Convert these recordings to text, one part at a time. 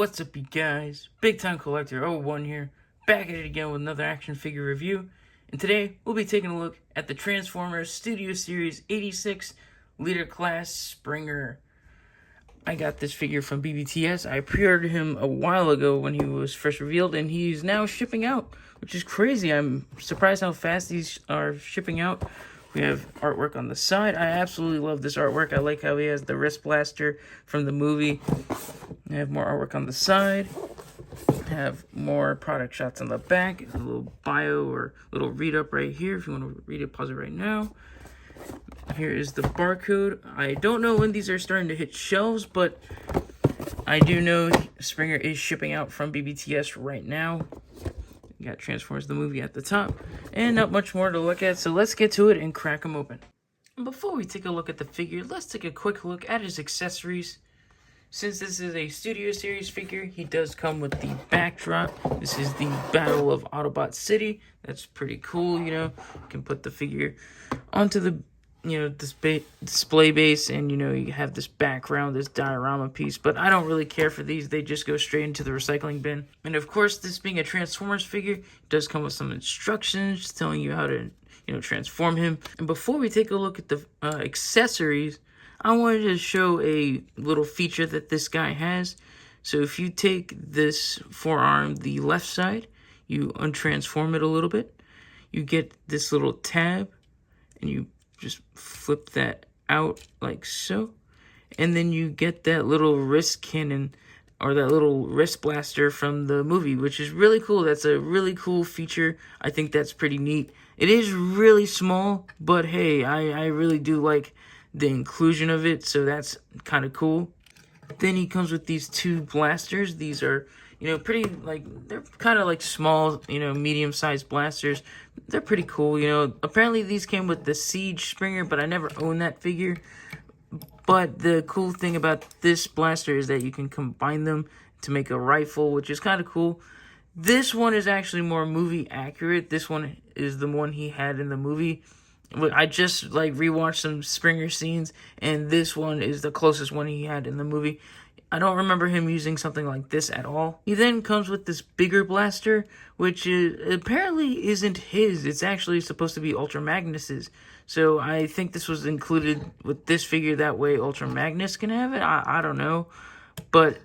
What's up, you guys? Big Time Collector 01 here, back at it again with another action figure review. And today, we'll be taking a look at the Transformers Studio Series 86 Leader Class Springer. I got this figure from BBTS. I pre-ordered him a while ago when he was first revealed, and he's now shipping out, which is crazy. I'm surprised how fast these are shipping out. We have artwork on the side. I absolutely love this artwork. I like how he has the wrist blaster from the movie. I have more artwork on the side. I have more product shots on the back. A little bio or little read-up right here. If you want to read it, pause it right now. Here is the barcode. I don't know when these are starting to hit shelves, but I do know Springer is shipping out from BBTS right now. You got Transformers the movie at the top, and not much more to look at, so let's get to it and crack them open. And before we take a look at the figure, let's take a quick look at his accessories. Since this is a Studio Series figure, he does come with the backdrop. This is the Battle of Autobot City. That's pretty cool, you know. You can put the figure onto the display base, and you have this background, this diorama piece, but I don't really care for these. They just go straight into the recycling bin. And of course, this being a Transformers figure, it does come with some instructions telling you how to transform him. And before we take a look at the accessories, I wanted to show a little feature that this guy has. So if you take this forearm, the left side, you untransform it a little bit, you get this little tab, and you just flip that out like so, and then you get that little wrist cannon or that little wrist blaster from the movie, which is really cool. That's a really cool feature. I think that's pretty neat. It is really small, but hey, I really do like the inclusion of it, so that's kind of cool. Then he comes with these two blasters. These are pretty, they're kind of like small, medium-sized blasters. They're pretty cool, Apparently these came with the Siege Springer, but I never owned that figure. But the cool thing about this blaster is that you can combine them to make a rifle, which is kind of cool. This one is actually more movie accurate. This one is the one he had in the movie. I just rewatched some Springer scenes, and this one is the closest one he had in the movie. I don't remember him using something like this at all. He then comes with this bigger blaster, which apparently isn't his. It's actually supposed to be Ultra Magnus's. So I think this was included with this figure. That way Ultra Magnus can have it. I don't know. But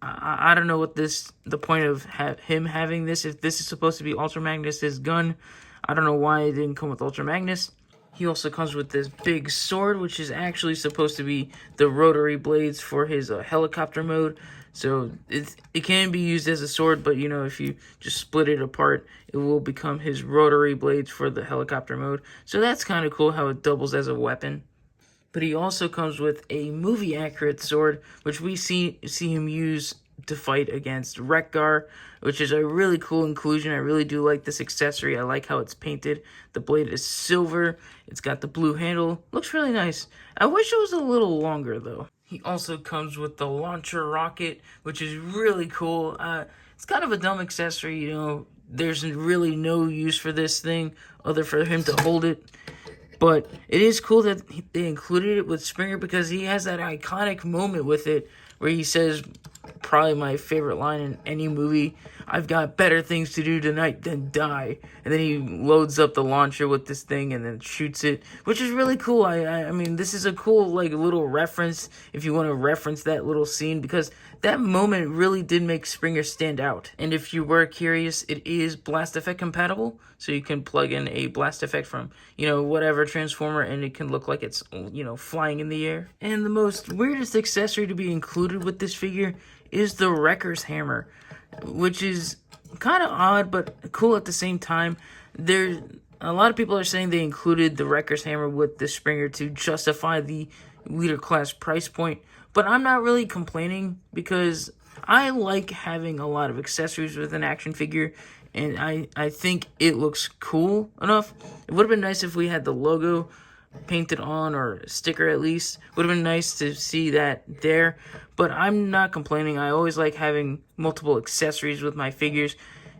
I don't know what the point of him having this. If this is supposed to be Ultra Magnus's gun, I don't know why it didn't come with Ultra Magnus. He also comes with this big sword, which is actually supposed to be the rotary blades for his helicopter mode. So it can be used as a sword, but if you just split it apart, it will become his rotary blades for the helicopter mode. So that's kind of cool how it doubles as a weapon. But he also comes with a movie accurate sword, which we see him use to fight against Wreck-Gar, which is a really cool inclusion. I really do like this accessory. I like how it's painted. The blade is silver. It's got the blue handle. Looks really nice. I wish it was a little longer, though. He also comes with the launcher rocket, which is really cool. It's kind of a dumb accessory, There's really no use for this thing other for him to hold it. But it is cool that they included it with Springer, because he has that iconic moment with it where he says probably my favorite line in any movie: "I've got better things to do tonight than die." And then he loads up the launcher with this thing and then shoots it, which is really cool. I mean, this is a cool little reference if you want to reference that little scene, because that moment really did make Springer stand out. And if you were curious, it is Blast Effect compatible, so you can plug in a Blast Effect from whatever Transformer, and it can look like it's flying in the air. And the most weirdest accessory to be included with this figure is the Wrecker's hammer, which is kind of odd but cool at the same time. A lot of people are saying they included the Wrecker's hammer with the Springer to justify the leader class price point, but I'm not really complaining, because I like having a lot of accessories with an action figure, and I think it looks cool enough. It would have been nice if we had the logo painted on, or a sticker at least. Would have been nice to see that there, but I'm not complaining. I always like having multiple accessories with my figures.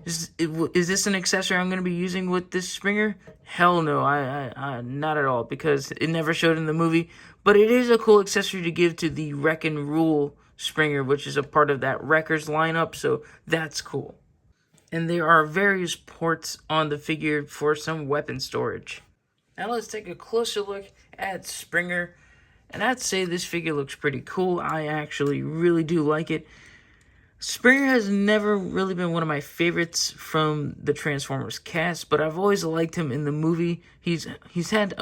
Is this an accessory I'm going to be using with this Springer? Hell no, I not at all, because it never showed in the movie. But it is a cool accessory to give to the Wreck and Rule Springer, which is a part of that Wreckers lineup, so that's cool. And there are various ports on the figure for some weapon storage. Now let's take a closer look at Springer, and I'd say this figure looks pretty cool. I actually really do like it. Springer has never really been one of my favorites from the Transformers cast, but I've always liked him in the movie. He's had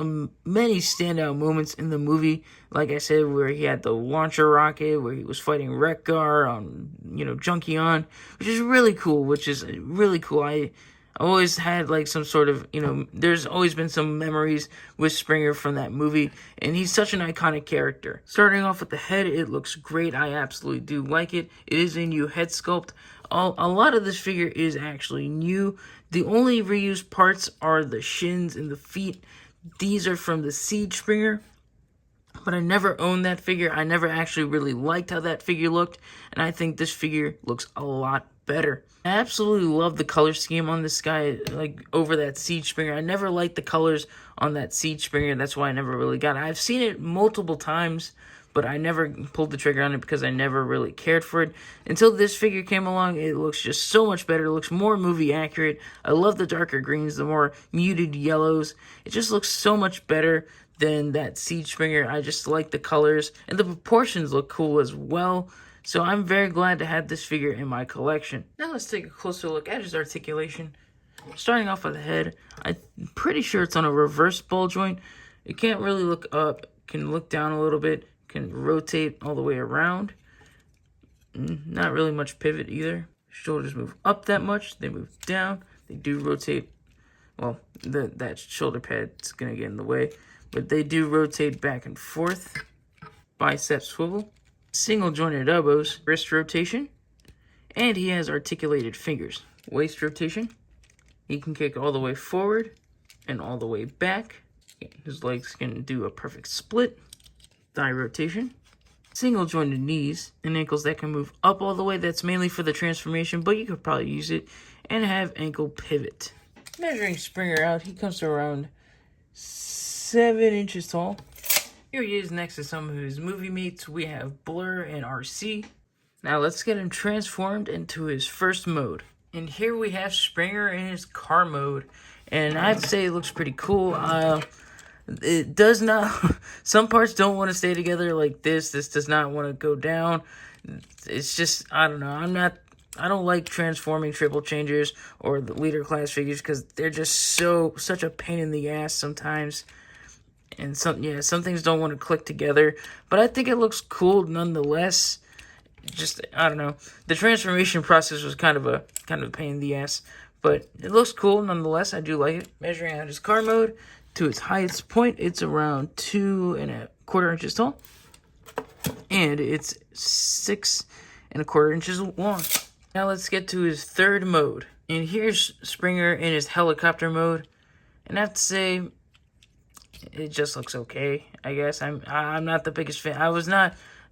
many standout moments in the movie, like I said, where he had the launcher rocket, where he was fighting Wreck-Gar on, Junkion, which is really cool. I always had like some sort of, there's always been some memories with Springer from that movie, and he's such an iconic character. Starting off with the head, it looks great. I absolutely do like it. It is a new head sculpt. A lot of this figure is actually new. The only reused parts are the shins and the feet. These are from the Siege Springer, but I never owned that figure. I never actually really liked how that figure looked, and I think this figure looks a lot better. I absolutely love the color scheme on this guy, like over that Siege Springer. I never liked the colors on that Siege Springer. That's why I never really got it. I've seen it multiple times, but I never pulled the trigger on it because I never really cared for it. Until this figure came along, it looks just so much better. It looks more movie accurate. I love the darker greens, the more muted yellows. It just looks so much better than that Siege Springer. I just like the colors, and the proportions look cool as well. So I'm very glad to have this figure in my collection. Now let's take a closer look at his articulation. Starting off with the head, I'm pretty sure it's on a reverse ball joint. It can't really look up, can look down a little bit, can rotate all the way around. Not really much pivot either. Shoulders move up that much, they move down. They do rotate. Well, that shoulder pad's gonna get in the way, but they do rotate back and forth. Bicep swivel. Single jointed elbows, wrist rotation, and he has articulated fingers. Waist rotation, he can kick all the way forward and all the way back. His legs can do a perfect split. Thigh rotation, single jointed knees and ankles that can move up all the way. That's mainly for the transformation, but you could probably use it. And have ankle pivot. Measuring Springer out, he comes to around 7 inches tall. Here he is next to some of his movie mates. We have Blur and RC. Now let's get him transformed into his first mode. And here we have Springer in his car mode. And I'd say it looks pretty cool. It does not... Some parts don't want to stay together like this. This does not want to go down. It's just... I don't know. I don't like transforming triple changers or the leader class figures because they're just such a pain in the ass sometimes. And some things don't want to click together, but I think it looks cool nonetheless. Just, I don't know. The transformation process was kind of a pain in the ass, but it looks cool nonetheless. I do like it. Measuring out his car mode to its highest point, it's around 2¼ inches tall, and it's 6¼ inches long. Now let's get to his third mode, and here's Springer in his helicopter mode, and I have to say, it just looks okay, I guess. I'm not the biggest fan.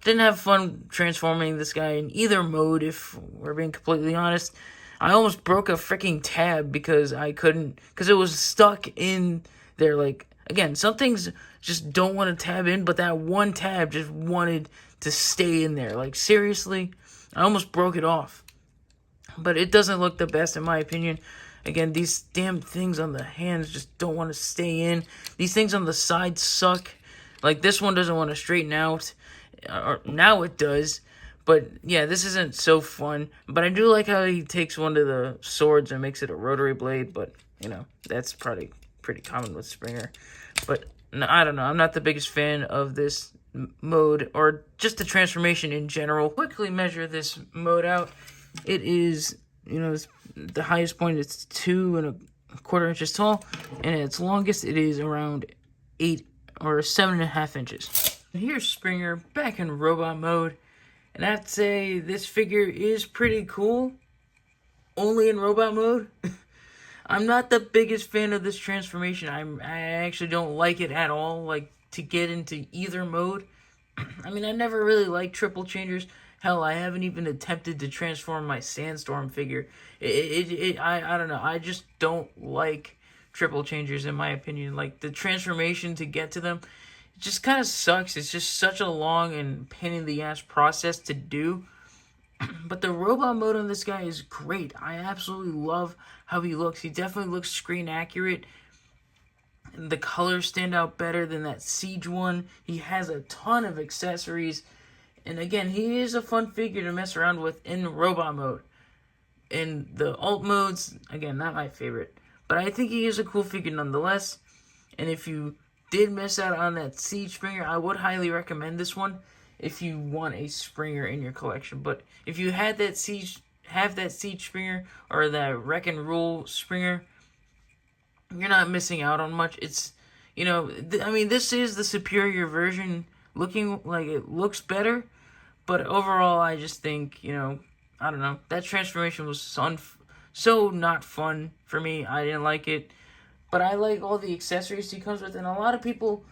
Didn't have fun transforming this guy in either mode, if we're being completely honest. I almost broke a freaking tab because it was stuck in there. Like, again, some things just don't want to tab in, but that one tab just wanted to stay in there. Like, seriously, I almost broke it off. But it doesn't look the best in my opinion. Again, these damn things on the hands just don't want to stay in. These things on the side suck. Like, this one doesn't want to straighten out. Or now it does. But, yeah, this isn't so fun. But I do like how he takes one of the swords and makes it a rotary blade. But, that's probably pretty common with Springer. But, no, I don't know. I'm not the biggest fan of this mode. Or just the transformation in general. Quickly measure this mode out. It is, the highest point is 2¼ inches tall, and at its longest it is around 8 or 7½ inches. And here's Springer back in robot mode, and I have to say this figure is pretty cool, only in robot mode. I'm not the biggest fan of this transformation. I actually don't like it at all, like to get into either mode. I mean, I never really liked triple changers. Hell, I haven't even attempted to transform my Sandstorm figure. I don't know. I just don't like triple changers, in my opinion. Like, the transformation to get to them it just kind of sucks. It's just such a long and pain in the ass process to do. But the robot mode on this guy is great. I absolutely love how he looks. He definitely looks screen accurate. And the colors stand out better than that Siege one. He has a ton of accessories. And again, he is a fun figure to mess around with in robot mode. In the alt modes, again, not my favorite. But I think he is a cool figure nonetheless. And if you did miss out on that Siege Springer, I would highly recommend this one if you want a Springer in your collection. But if you had that Siege Springer or that Wreck and Rule Springer, you're not missing out on much. It's, I mean, this is the superior version, looking like it looks better. But overall, I just think, I don't know, that transformation was so not fun for me. I didn't like it. But I like all the accessories he comes with, and a lot of people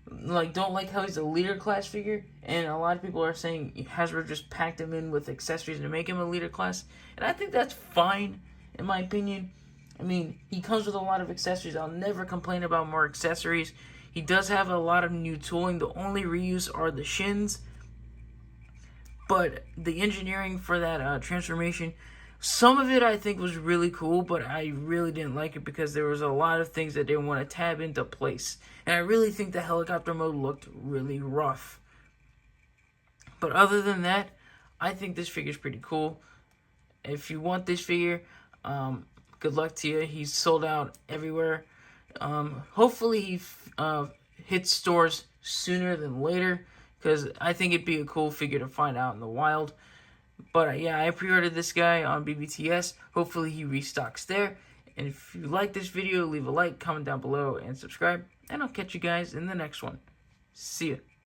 don't like how he's a leader class figure, and a lot of people are saying Hasbro just packed him in with accessories to make him a leader class, and I think that's fine, in my opinion. I mean, he comes with a lot of accessories. I'll never complain about more accessories. He does have a lot of new tooling. The only reuse are the shins, but the engineering for that transformation, some of it I think was really cool, but I really didn't like it because there was a lot of things that didn't want to tab into place. And I really think the helicopter mode looked really rough. But other than that, I think this figure is pretty cool. If you want this figure, good luck to you. He's sold out everywhere. Hopefully he hits stores sooner than later, because I think it'd be a cool figure to find out in the wild. But yeah, I pre-ordered this guy on BBTS. Hopefully he restocks there. And if you like this video, leave a like, comment down below, and subscribe. And I'll catch you guys in the next one. See ya.